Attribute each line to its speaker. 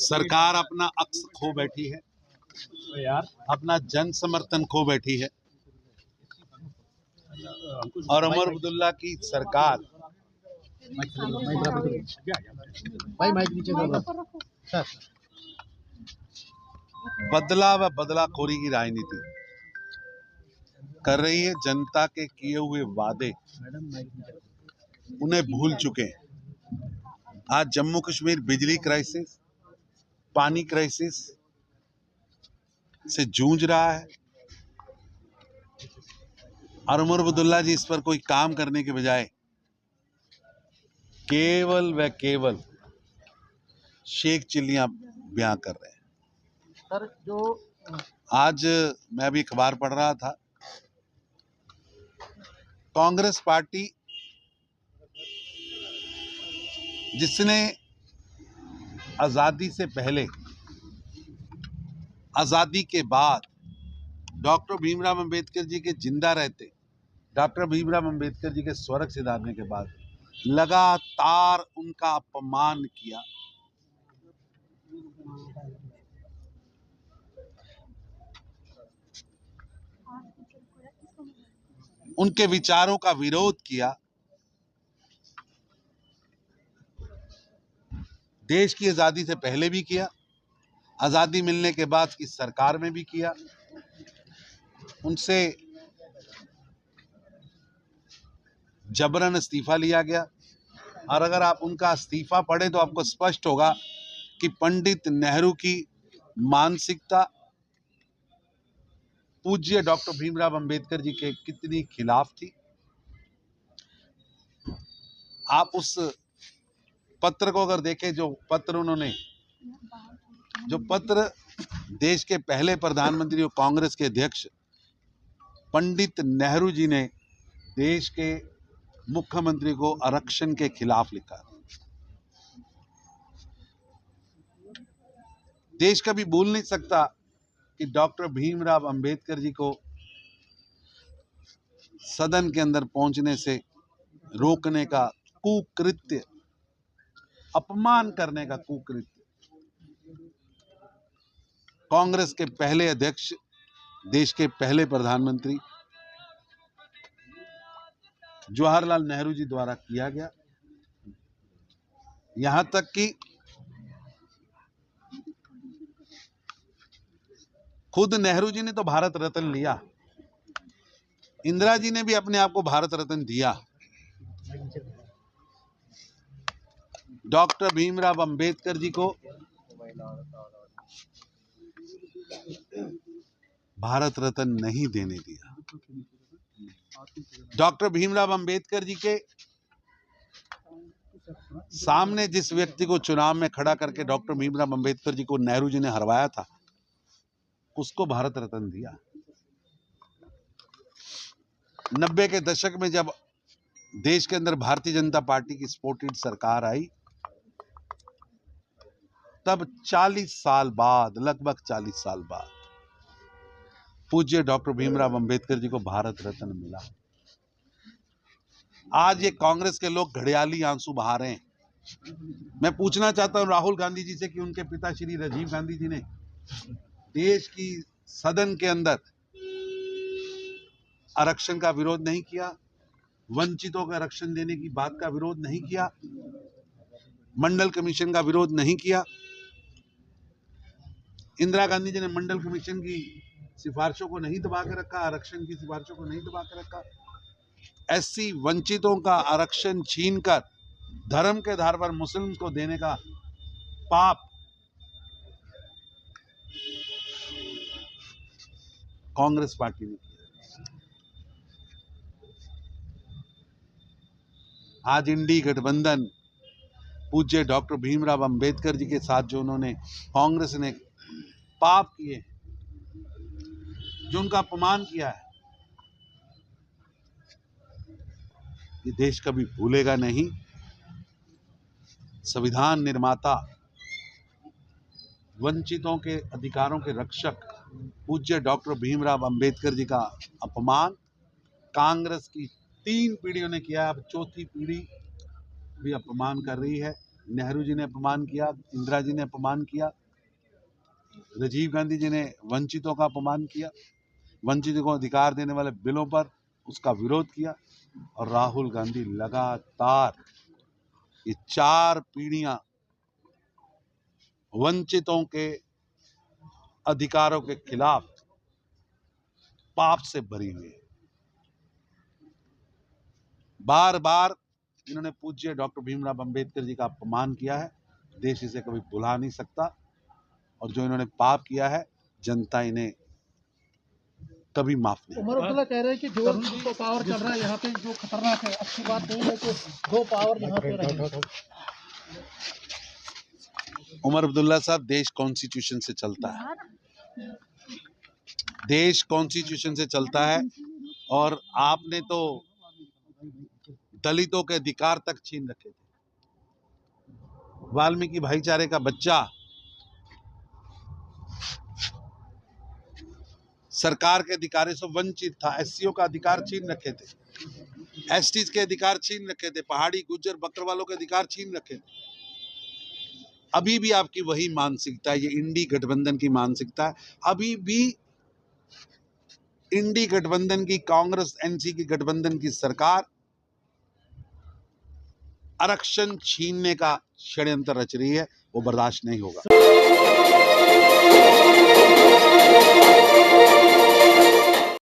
Speaker 1: सरकार अपना अक्स खो बैठी है, अपना जन समर्थन खो बैठी है और उमर अब्दुल्ला की सरकार बदला व बदलाखोरी की राजनीति कर रही है। जनता के किए हुए वादे उन्हें भूल चुके हैं। आज जम्मू कश्मीर बिजली क्राइसिस, पानी क्राइसिस से जूझ रहा है और उमर अब्दुल्ला जी इस पर कोई काम करने के बजाय केवल व केवल शेख चिल्लियां बयां कर रहे हैं।
Speaker 2: सर, जो
Speaker 1: आज मैं भी अखबार पढ़ रहा था, कांग्रेस पार्टी जिसने आजादी से पहले, आजादी के बाद, डॉक्टर भीमराव अंबेडकर जी के जिंदा रहते, डॉक्टर भीमराव अंबेडकर जी के स्वर्ग सिधारने के बाद लगातार उनका अपमान किया, उनके विचारों का विरोध किया, देश की आजादी से पहले भी किया, आजादी मिलने के बाद की सरकार में भी किया। उनसे जबरन इस्तीफा लिया गया और अगर आप उनका इस्तीफा पढ़े तो आपको स्पष्ट होगा कि पंडित नेहरू की मानसिकता पूज्य डॉक्टर भीमराव अंबेडकर जी के कितनी खिलाफ थी। आप उस पत्र को अगर देखें, जो पत्र देश के पहले प्रधानमंत्री और कांग्रेस के अध्यक्ष पंडित नेहरू जी ने देश के मुख्यमंत्री को आरक्षण के खिलाफ लिखा। देश कभी भूल नहीं सकता कि डॉक्टर भीमराव अंबेडकर जी को सदन के अंदर पहुंचने से रोकने का कुकृत्य, अपमान करने का कुकृत्य कांग्रेस के पहले अध्यक्ष, देश के पहले प्रधानमंत्री जवाहरलाल नेहरू जी द्वारा किया गया। यहां तक कि खुद नेहरू जी ने तो भारत रत्न लिया, इंदिरा जी ने भी अपने आप को भारत रत्न दिया। डॉक्टर भीमराव अंबेडकर जी को भारत रत्न नहीं देने दिया। डॉक्टर भीमराव अंबेडकर जी के सामने जिस व्यक्ति को चुनाव में खड़ा करके डॉक्टर भीमराव अंबेडकर जी को नेहरू जी ने हरवाया था, उसको भारत रत्न दिया। 90 के दशक में जब देश के अंदर भारतीय जनता पार्टी की सपोर्टेड सरकार आई, तब 40 साल बाद, लगभग 40 साल बाद पूज्य डॉक्टर भीमराव अंबेडकर जी को भारत रत्न मिला। आज ये कांग्रेस के लोग घड़ियाली आंसू बहा रहे हैं। मैं पूछना चाहता हूं राहुल गांधी जी से कि उनके पिता श्री राजीव गांधी जी ने देश की सदन के अंदर आरक्षण का विरोध नहीं किया, वंचितों को आरक्षण देने की बात का विरोध नहीं किया, मंडल कमीशन का विरोध नहीं किया। इंदिरा गांधी जी ने मंडल कमीशन की सिफारिशों को नहीं दबा के रखा, आरक्षण की सिफारिशों को नहीं दबा के रखा। एससी वंचितों का आरक्षण छीनकर धर्म के आधार पर मुस्लिम को देने का पाप कांग्रेस पार्टी ने किया। आज इंडी गठबंधन पूज्य डॉक्टर भीमराव अंबेडकर जी के साथ जो उन्होंने, कांग्रेस ने पाप किए, जो उनका अपमान किया है, ये देश कभी भूलेगा नहीं। संविधान निर्माता, वंचितों के अधिकारों के रक्षक पूज्य डॉक्टर भीमराव अंबेडकर जी का अपमान कांग्रेस की 3 पीढ़ियों ने किया। अब 4थी पीढ़ी भी अपमान कर रही है। नेहरू जी ने अपमान किया, इंदिरा जी ने अपमान किया, राजीव गांधी जी ने वंचितों का अपमान किया, वंचितों को अधिकार देने वाले बिलों पर उसका विरोध किया, और राहुल गांधी लगातार ये 4 पीढ़ियां वंचितों के अधिकारों के खिलाफ पाप से भरी हुई है। बार बार इन्होंने पूज्य डॉक्टर भीमराव अंबेडकर जी का अपमान किया है, देश इसे कभी भुला नहीं सकता, और जो इन्होंने पाप किया है जनता इन्हें कभी माफ नहीं।
Speaker 2: उमर अब्दुल्ला कह रहे हैं कि जो पावर चल रहा है यहाँ पे जो खतरनाक है, अच्छी बात नहीं है कि 2 पावर यहाँ पे रहे।
Speaker 1: उमर अब्दुल्ला साहब, देश कॉन्स्टिट्यूशन से चलता है, देश कॉन्स्टिट्यूशन से चलता है, और आपने तो दलितों के अधिकार तक छीन रखे थे। वाल्मीकि भाईचारे का बच्चा सरकार के अधिकारों से वंचित था, एससीओ का अधिकार छीन रखे थे, एसटीज के अधिकार छीन रखे थे, पहाड़ी गुज्जर बकरवालों के अधिकार छीन रखे थे। अभी भी आपकी वही मानसिकता है, ये इंडी गठबंधन की मानसिकता है। अभी भी इंडी गठबंधन की, कांग्रेस एनसी की गठबंधन की सरकार आरक्षण छीनने का षड्यंत्र रच रही है, वो बर्दाश्त नहीं होगा।